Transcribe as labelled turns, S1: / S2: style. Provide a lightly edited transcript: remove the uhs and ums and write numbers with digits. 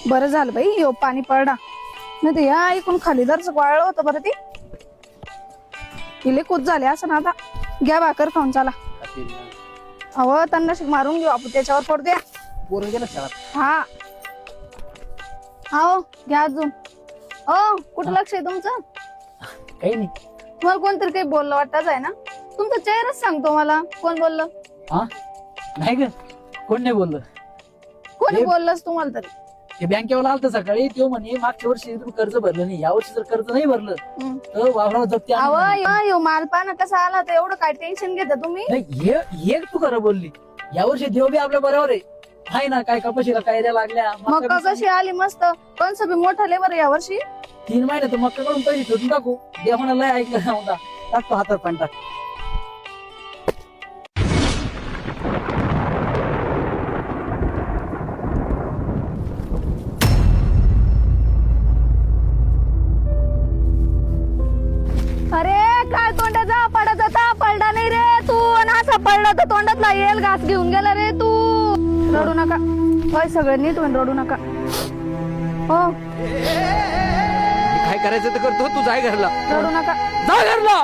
S1: बरं झालं बाई यो पाणी पडला नाही तर या ऐकून खाली दरच वाळलं होतं बरं ती इले कूच झाले असं ना आता घ्या भाकर खाऊन चला अव त्यांना मारून घेऊ आपण त्याच्यावर पडू द्या
S2: पोरं गेलं शाळेत.
S1: हा हो घ्या अजून हो कुठं लक्ष आहे तुमचं
S2: काही नाही.
S1: तुम्हाला कोणतरी काही बोललं वाटतच आहे ना तुमचा चेहराच सांगतो मला कोण बोललं
S2: हा नाही ग कोण नाही बोललं.
S1: कोणी बोललंच तुम्हाला तरी
S2: ते बँकेवाला आलत सकाळी तो म्हणे मागच्या वर्षी तुम्ही कर्ज भरलं नाही या वर्षी जर कर्ज नाही भरलं तर वावरावर जप्ती आणू म्हणे.
S1: अव माल पाना कसा आला तर एवढं काय टेन्शन घेता तुम्ही
S2: नाही हे तू खरं बोलली या वर्षी देव बी आपल्या बरोबर आहे ना काय कपाशीला कायद्या लागल्या
S1: मका कशी आली मस्त कंस बी मोठा लेबर या वर्षी
S2: 3 महिने तर मक्का कडून पैसे ठेवून टाकू देवाना लय ऐकलं नव्हता टाकतो हातात पाणी टाक.
S1: अरे काय तोंडाचा पडत पडला नाही रे तू आणि असा पडला तर तोंडातला येल घास घेऊन गेला रे तू रडू नका होय सगळं नीट होईन रडू नका हो
S3: काय करायचं तर करतो तू जाय घरला
S1: रडू नका
S3: जा घरला